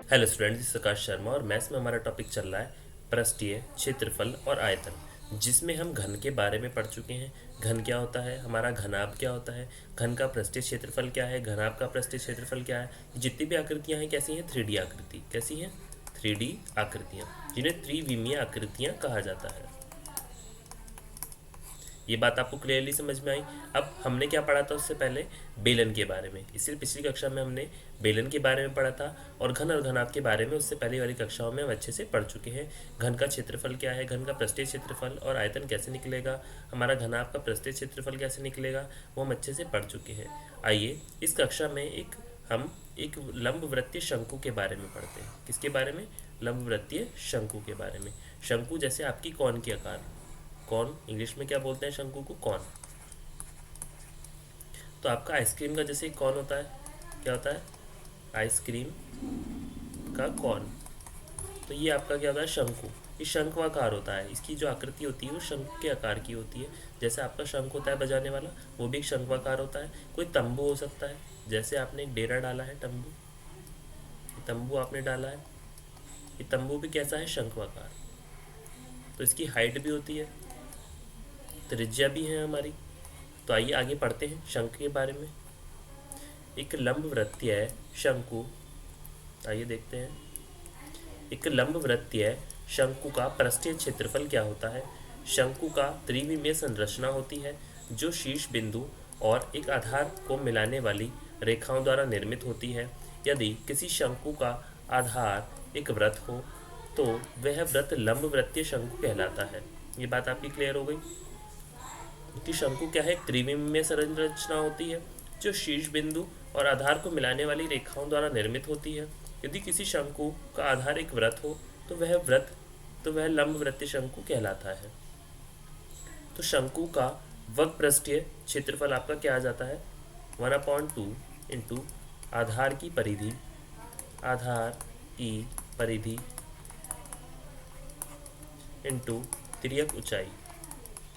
Hello student, this Prakash Sharma और maths में हमारा टॉपिक चल रहा है पृष्ठीय क्षेत्रफल और आयतन, जिसमें हम घन के बारे में पढ़ चुके हैं। घन क्या होता है, हमारा घनाभ क्या होता है, घन का पृष्ठीय क्षेत्रफल क्या है, घनाभ का पृष्ठीय क्षेत्रफल क्या है। जितनी भी आकृतियां हैं कैसी हैं, 3D आकृति। कैसी हैं, 3D आकृतियां, जिन्हें त्रिविमीय आकृतियां कहा जाता है। ये बात आपको क्लियरली समझ में आई। अब हमने क्या पढ़ा था उससे पहले, बेलन के बारे में। इसलिए पिछली कक्षा में हमने बेलन के बारे में पढ़ा था और घन और घनाभ के बारे में उससे पहले वाली कक्षाओं में हम अच्छे से पढ़ चुके हैं। घन का क्षेत्रफल क्या है, घन का पृष्ठीय क्षेत्रफल और आयतन कैसे निकलेगा, हमारा घनाभ का पृष्ठीय क्षेत्रफल कैसे निकलेगा, वो हम अच्छे से पढ़ चुके हैं। आइए इस कक्षा में हम एक लंबवृत्तीय शंकु के बारे में पढ़ते हैं। किसके बारे में, लंबवृत्तीय शंकु के बारे में। शंकु जैसे आपकी कौन के आकार, कौन इंग्लिश में क्या बोलते हैं शंकु को, कौन। तो आपका आइसक्रीम का जैसे कौन होता है, क्या होता है, आइसक्रीम का कौन। तो ये आपका क्या होता है, शंकु। ये शंखवाकार होता है, इसकी जो आकृति होती है वो शंख के आकार की होती है। जैसे आपका शंख होता है बजाने वाला, वो भी एक शंखवाकार होता है। कोई तंबू हो सकता है, जैसे आपने एक डेरा डाला है, तंबू, तंबू आपने डाला है, ये तंबू भी कैसा है, शंखवाकार। तो इसकी हाइट भी होती है, त्रिज्या भी है हमारी। तो आइए आगे पढ़ते हैं शंख के बारे में। एक लंबवृत्तीय शंकु, आइए देखते हैं। एक लंबवृत्तीय शंकु का पृष्ठीय क्षेत्रफल क्या होता है। शंकु का त्रिविमीय संरचना होती है जो शीर्ष बिंदु और एक आधार को मिलाने वाली रेखाओं द्वारा निर्मित होती है। यदि किसी शंकु का आधार एक वृत्त हो तो वह वृत्त लंबवृत्तीय शंकु कहलाता है। ये बात आपकी क्लियर हो गई कि शंकु क्या है, एक त्रिविमीय संरचना होती है जो शीर्ष बिंदु और आधार को मिलाने वाली रेखाओं द्वारा निर्मित होती है। यदि किसी शंकु का आधार एक वृत्त हो तो वह लंबवृत्तीय शंकु कहलाता है। तो शंकु का वक्र पृष्ठीय क्षेत्रफल आपका क्या आ जाता है, 1/2 इंटू आधार की परिधि, आधार की परिधि इंटू तिर्यक ऊंचाई,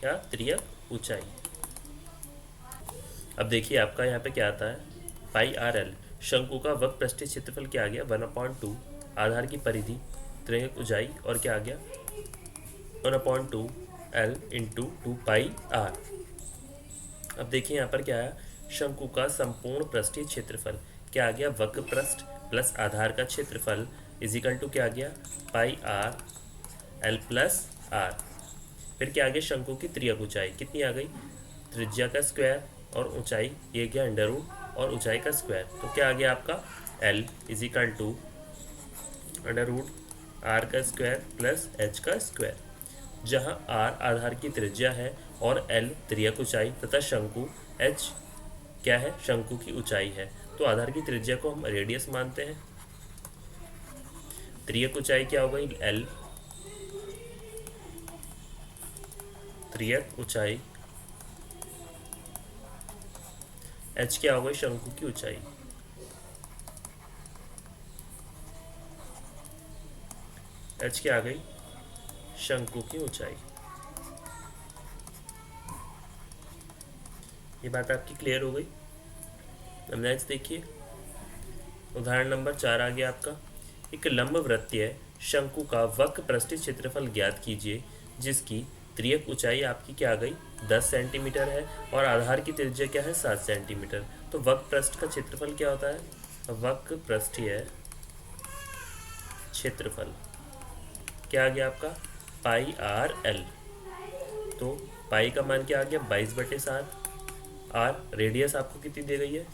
क्या, तिर्यक ऊंचाई। अब देखिए आपका यहाँ पे क्या आता है, पाई आर एल। शंकु का वक्र पृष्ठीय क्षेत्रफल क्या आ गया, 1/2 आधार की परिधि, तिर्यक ऊंचाई, और क्या आ गया 1/2 एल इंटू 2πr। अब देखिए यहाँ पर क्या है, शंकु का संपूर्ण पृष्ठीय क्षेत्रफल क्या आ गया, वक्र पृष्ठ प्लस आधार का क्षेत्रफल इजिकल टू क्या आ गया, pi R L plus are. फिर क्या आ गया, शंकु की तिर्यक ऊंचाई कितनी आ गई, त्रिज्या का स्क्वायर और ऊंचाई ये गया अंडर रूट और ऊंचाई का स्क्वायर। तो क्या आ गया आपका L is equal to under root r का स्क्वायर प्लस एच का स्क्वायर, जहां आर आधार की त्रिज्या है और एल तिर्यक ऊंचाई तथा शंकु एच क्या है, शंकु की ऊंचाई है। तो आधार की त्रिज्या को हम रेडियस मानते हैं, तिर्यक ऊंचाई क्या हो गई, एल, तिर्यक ऊंचाई, एच क्या हो गई, शंकु की ऊंचाई। एच क्या आ गई, शंकु की ऊंचाई। ये बात आपकी क्लियर हो गई। अब नेक्स्ट देखिए, उदाहरण नंबर 4 आ गया आपका। एक लंबवृत्तीय शंकु का वक्र पृष्ठीय क्षेत्रफल ज्ञात कीजिए जिसकी तिर्यक ऊंचाई आपकी क्या आ गई, 10 सेंटीमीटर है और आधार की त्रिज्या क्या है, 7 सेंटीमीटर। तो वक्र पृष्ठ का क्षेत्रफल क्या होता है, वक्र पृष्ठीय क्षेत्रफल क्या आ गया आपका, पाई आर एल। तो पाई का मान क्या आ गया, 22/7। आर रेडियस आपको कितनी दी गई है,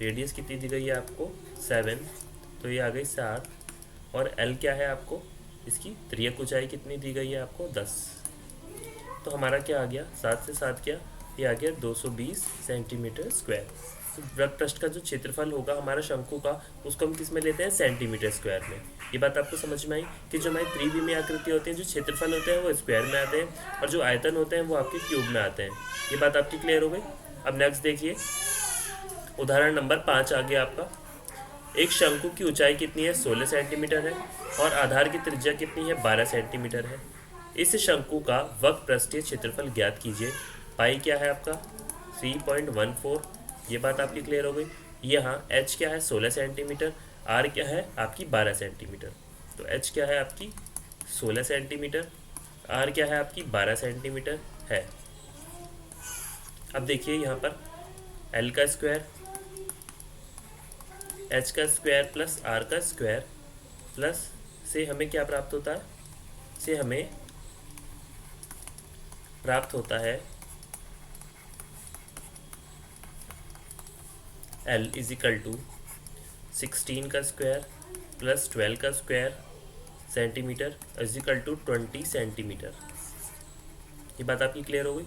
रेडियस कितनी दी गई है आपको, 7, तो ये आ गई 7। और एल क्या है आपको, इसकी तिर्यक ऊंचाई कितनी दी गई है आपको, 10। तो हमारा क्या आ गया, 7 से 7 क्या, ये आ गया 220 सेंटीमीटर स्क्वायर। तो वक्र पृष्ठ का जो क्षेत्रफल होगा हमारा शंकु का, उसको हम किस में लेते हैं, सेंटीमीटर स्क्वायर में। ये बात आपको समझ में आई कि जो हमारी त्रिविमीय आकृति होती है, जो क्षेत्रफल होते हैं वो स्क्वायर में आते हैं और जो आयतन होते हैं वो आपके क्यूब में आते हैं। ये बात आपकी क्लियर हो गई। अब नेक्स्ट देखिए, उदाहरण नंबर 5 आ गया आपका। एक शंकु की ऊंचाई कितनी है, 16 सेंटीमीटर है और आधार की त्रिज्या कितनी है, 12 सेंटीमीटर है। इस शंकु का वक्र पृष्ठीय क्षेत्रफल ज्ञात कीजिए। पाई क्या है आपका, 3.14। ये बात आपकी क्लियर हो गई। यहाँ h क्या है 16 सेंटीमीटर, r क्या है आपकी 12 सेंटीमीटर। तो h क्या है आपकी 16 सेंटीमीटर, r क्या है आपकी 12 सेंटीमीटर है। अब देखिए यहाँ पर l का स्क्वायर, h का स्क्वायर प्लस r का स्क्वायर प्लस से हमें क्या प्राप्त होता है, से हमें प्राप्त होता है L इज इक्वल टू 16 का स्क्वायर प्लस 12 का square centimetre is equal to 20 centimetre. ये बात आपकी क्लियर हो गई।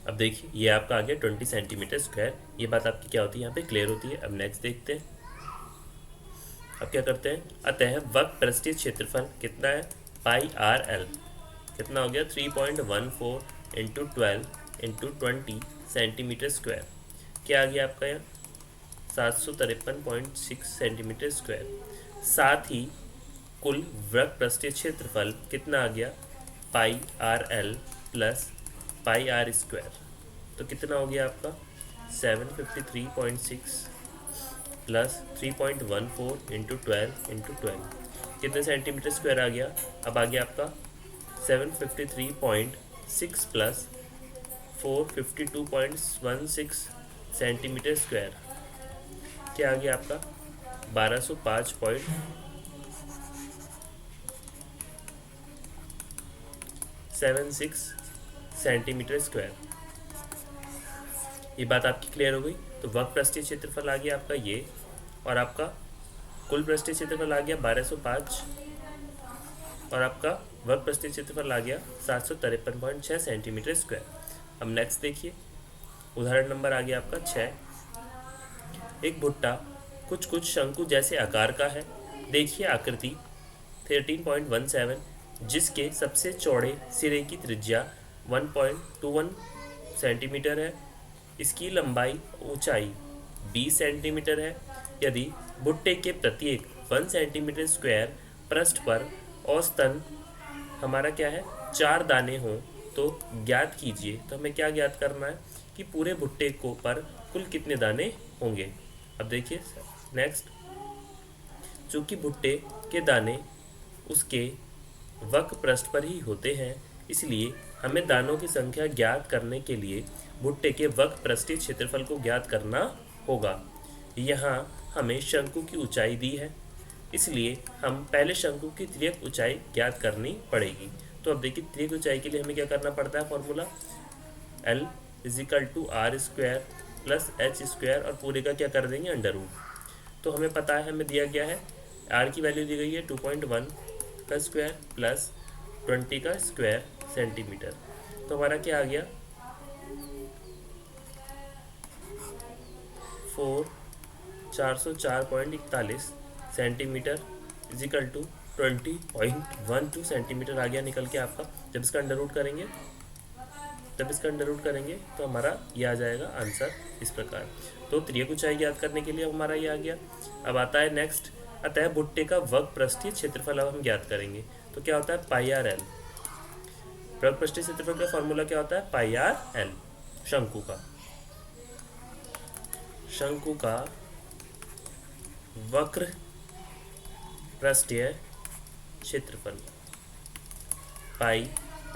अब देखिए ये आपका आ गया 20 सेंटीमीटर स्क्वायर, ये बात आपकी क्या होती है यहाँ पे क्लियर होती है। अब नेक्स्ट देखते हैं। अब क्या करते हैं, अतः वक्र पृष्ठीय क्षेत्रफल कितना है पाई आर एल, कितना हो गया 3.14 इंटू 12 इंटू 20 सेंटीमीटर स्क्वायर। क्या आ गया आपका यहाँ 753.6 सेंटीमीटर स्क्वायर। साथ ही कुल वक्र पृष्ठीय क्षेत्रफल कितना आ गया pi R L plus pi R square. तो कितना हो गया आपका 753.6 प्लस 3.14 इंटू 12 इंटू 12 कितने सेंटीमीटर स्क्वायर आ गया। अब आ गया आपका 753.6 प्लस 452.16 सेंटीमीटर स्क्वायर। क्या आ गया आपका 1205.76 सेंटीमीटर स्क्वायर। ये बात आपकी क्लियर हो गई। तो वक्र पृष्ठीय क्षेत्रफल आ गया आपका ये, और आपका कुल पृष्ठीय क्षेत्रफल आ गया 1205, और आपका वक्र पृष्ठीय क्षेत्रफल आ गया 753.6 सेंटीमीटर स्क्वायर। अब नेक्स्ट देखिए उदाहरण नंबर आ गया आपका 6। एक भुट्टा कुछ कुछ शंकु जैसे आकार का है। देखिए आकृति 13.17 जिसके सबसे चौड़े सिरे की त्रिज्या 1.21 सेंटीमीटर है, इसकी लंबाई ऊंचाई 20 सेंटीमीटर है। यदि भुट्टे के प्रत्येक 1 सेंटीमीटर स्क्वायर पृष्ठ पर औसतन हमारा क्या है 4 दाने हों तो ज्ञात कीजिए। तो हमें क्या ज्ञात करना है कि पूरे भुट्टे को पर कुल कितने दाने होंगे। अब देखिए नेक्स्ट, चूँकि भुट्टे के दाने उसके वक्र पृष्ठ पर ही होते हैं, इसलिए हमें दानों की संख्या ज्ञात करने के लिए भुट्टे के वक्र पृष्ठीय क्षेत्रफल को ज्ञात करना होगा। यहाँ हमें शंकु की ऊंचाई दी है, इसलिए हम पहले शंकु की तिर्यक ऊंचाई ज्ञात करनी पड़ेगी। तो अब देखिए तिर्यक ऊंचाई के लिए हमें क्या करना पड़ता है, formula L is equal to r square plus h square, और पूरे का क्या कर देंगे अंडर रूट। तो हमें पता है हमें दिया गया है r की वैल्यू दी गई है 2.1 का स्क्वायर प्लस 20 का स्क्वायर सेंटीमीटर। तो हमारा क्या आ गया 404.41 सेंटीमीटर इजिकल टू 20.12 सेंटीमीटर आ गया निकल के आपका। जब इसका अंडर रूट करेंगे तो हमारा ये आ जाएगा आंसर इस प्रकार। तो त्रियक ऊंचाई ज्ञात करने के लिए हमारा ये आ गया। अब आता है नेक्स्ट, अतः भुट्टे का वक्र पृष्ठीय क्षेत्रफल अब हम ज्ञात करेंगे। तो क्या होता है पाई आर एल, वक्र पृष्ठीय क्षेत्रफल का फॉर्मूला क्या होता है पाई आर एल। शंकु का वक्र पृष्ठीय क्षेत्रफल पाई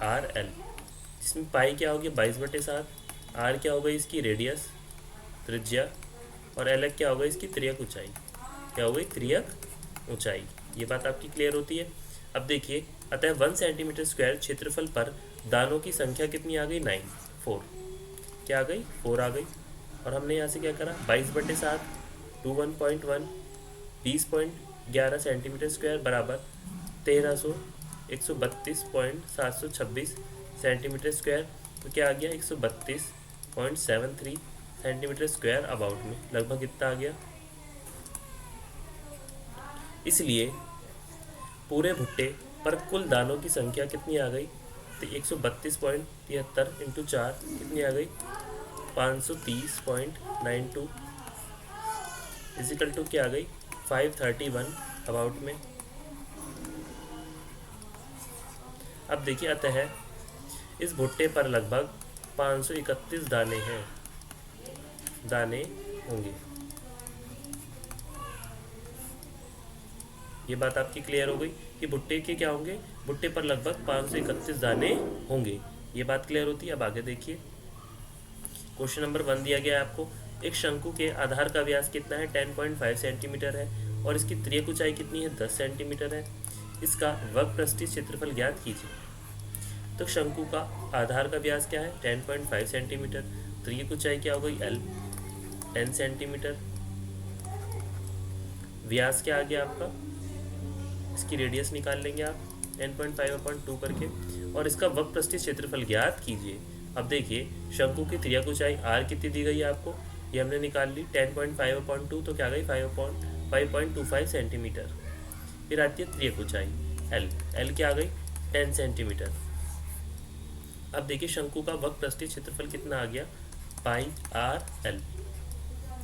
आर एल, जिसमें पाई क्या होगी 22/7, आर क्या होगा इसकी रेडियस त्रिज्या, और एल क्या होगा इसकी त्रियक ऊंचाई। क्या हो गई त्रियक ऊंचाई। ये बात आपकी क्लियर होती है। अब देखिए अतः 1 सेंटीमीटर स्क्वायर क्षेत्रफल पर दानों की संख्या कितनी आ गई 9 4, क्या आ गई 4 आ गई। और हमने यहाँ से क्या करा 22/7 21.1 20.11 सेंटीमीटर स्क्वायर बराबर 13132.726 सेंटीमीटर स्क्वायर। तो क्या आ गया 132.73 सेंटीमीटर स्क्वायर अबाउट में, लगभग इतना आ गया। इसलिए पूरे भुट्टे पर कुल दानों की संख्या कितनी आ गई, तो 132.73 इंटू 4 कितनी आ गई 530.92 इजिकल टू क्या आ गई 531 अबाउट में। अब देखिए अतः इस भुट्टे पर लगभग 531 दाने होंगे। ये बात आपकी क्लियर हो गई कि भुट्टे के क्या होंगे, भुट्टे पर लगभग 531 दाने होंगे। ये बात क्लियर होती है। अब आगे देखिए, क्वेश्चन नंबर 1 दिया गया है आपको, एक शंकु के आधार का व्यास कितना है, 10.5 सेंटीमीटर है और इसकी त्रियक ऊंचाई कितनी है, 10 सेंटीमीटर है। इसका वक्रपृष्ठीय क्षेत्रफल ज्ञात कीजिए। तो शंकु का आधार का व्यास क्या है, 10.5 सेंटीमीटर, त्रियक ऊंचाई क्या हो गई, L 10 सेंटीमीटर, व्यास क्या आ गया आपका, इसकी रेडियस निकाल लेंगे आप 10.5/2 करके, और इसका वक्रपृष्ठीय क्षेत्रफल ज्ञात कीजिए। अब देखिए, शंकु की त्रियक ऊंचाई r कितनी दी गई है आपको, ये हमने निकाल ली 10.5/2, तो क्या आ गई 5.25 सेंटीमीटर। फिर आती है त्रियक ऊंचाई L क्या आ गई, 10 सेंटीमीटर। अब देखिए, शंकु का वक्रपृष्ठीय क्षेत्रफल कितना आ गया, πr/l।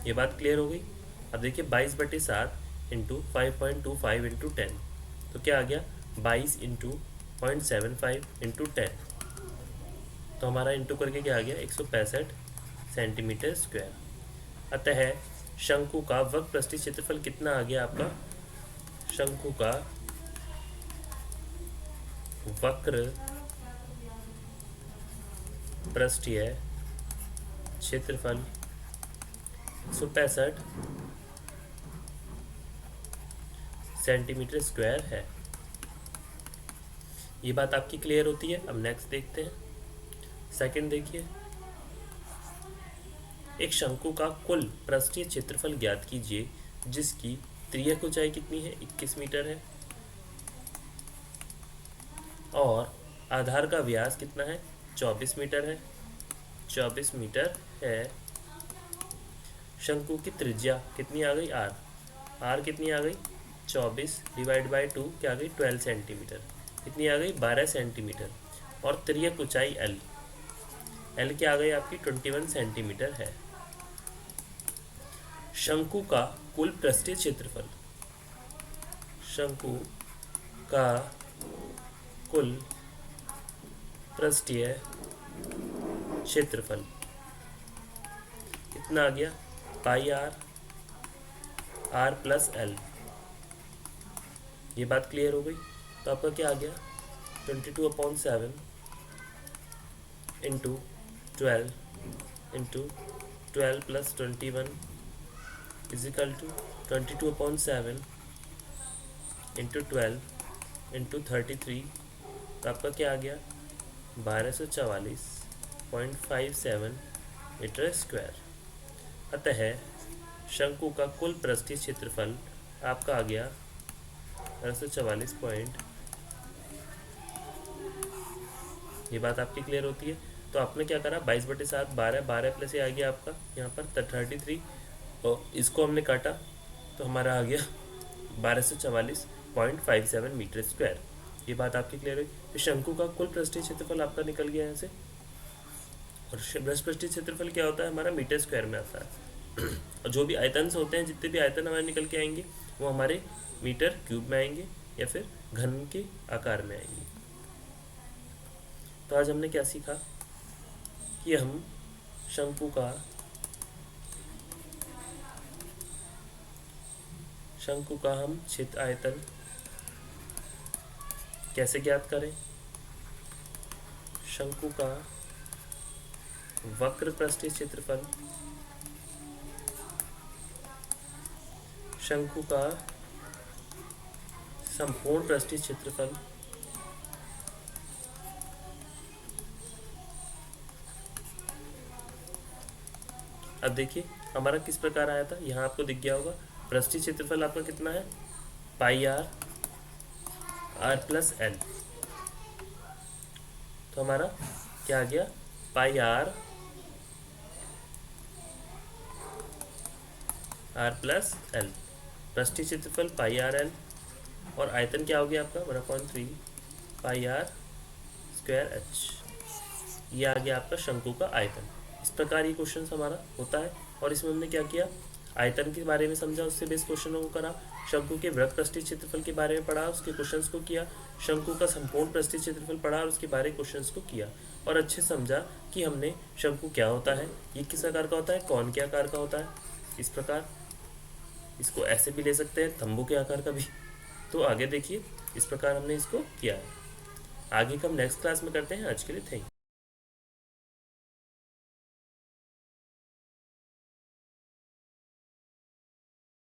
ये बात क्लियर हो गई। अब देखिए 22/7 इंटू 5.25 इंटू 10, तो क्या आ गया 22 इंटू 0.75 इंटू 10, तो हमारा इंटू करके क्या आ गया 165 सेंटीमीटर स्क्वायर। अतः शंकु का वक्रपृष्ठीय क्षेत्रफल कितना आ गया आपका, शंकु का वक्र पृष्ठीय क्षेत्रफल 165 सेंटीमीटर स्क्वायर है। ये बात आपकी क्लियर होती है। अब नेक्स्ट देखते हैं, सेकंड देखिए, एक शंकु का कुल पृष्ठीय क्षेत्रफल ज्ञात कीजिए जिसकी त्रियक ऊंचाई कितनी है, 21 मीटर है और आधार का व्यास कितना है, 24 मीटर है, 24 मीटर है। शंकु की त्रिज्या कितनी आ गई, r कितनी आ गई, 24 डिवाइड बाई 2 क्या आ गई, 12 सेंटीमीटर, कितनी आ गई 12 सेंटीमीटर, और त्रियक ऊंचाई L क्या आ गई आपकी 21 सेंटीमीटर है। शंकु का कुल पृष्ठीय क्षेत्रफल, शंकु का कुल पृष्ठीय क्षेत्रफल कितना आ गया, πr प्लस L। ये बात क्लियर हो गई। तो आपका क्या आ गया 22/7 into 12 into 12 plus 21 is equal to 22/7 into 12 into 33, तो आपका क्या आ गया 1244.57 मीटर स्क्वायर। अतः शंकु का कुल पृष्ठीय क्षेत्रफल आपका आ गया 1244 पॉइंट। ये बात आपकी क्लियर होती है। तो आपने क्या करा 22/7 12 प्लस ये आ गया आपका यहाँ पर 33, और इसको हमने काटा तो हमारा आ गया 1244.57 मीटर स्क्वायर। ये बात आपकी क्लियर हुई। तो शंकु का कुल पृष्ठीय क्षेत्रफल आपका निकल गया यहाँ से, और पृष्ठीय क्षेत्रफल क्या होता है हमारा, मीटर स्क्वायर में आता है। और जो भी आयतन होते हैं, जितने भी आयतन हमारे निकल के आएंगे वो हमारे मीटर क्यूब में आएंगे या फिर घन के आकार में आएंगे। तो आज हमने क्या सीखा कि हम शंकु का हम क्षेत्र आयतन कैसे ज्ञात करें, शंकु का वक्र पृष्ठीय क्षेत्रफल, शंकु का संपूर्ण पृष्ठीय क्षेत्रफल, अब देखिए हमारा किस प्रकार आया था, यहाँ आपको दिख गया होगा पृष्ठीय क्षेत्रफल आपका कितना है πr प्लस L। तो हमारा क्या आ गया πr प्लस L, पृष्ठीय क्षेत्रफल πrl, और आयतन क्या हो गया आपका 1/3 πr स्क्वायर h। ये आ गया आपका शंकु का आयतन। इस प्रकार ये क्वेश्चन हमारा होता है। और इसमें हमने क्या किया, आयतन के बारे में समझा, उससे बेस क्वेश्चनों को करा, शंकु के वृत्त पृष्ठीय क्षेत्रफल के बारे में पढ़ा, उसके क्वेश्चंस को किया, शंकु का संपूर्ण पृष्ठीय क्षेत्रफल पढ़ा और उसके बारे में क्वेश्चंस को किया, और अच्छे समझा कि हमने शंकु क्या होता है, ये किस आकार का होता है, कौन के आकार का होता है। इस प्रकार इसको ऐसे भी ले सकते हैं, तंबू के आकार का भी। तो आगे देखिए, इस प्रकार हमने इसको किया है। आगे का हम नेक्स्ट क्लास में करते हैं। आज के लिए थैंक यू।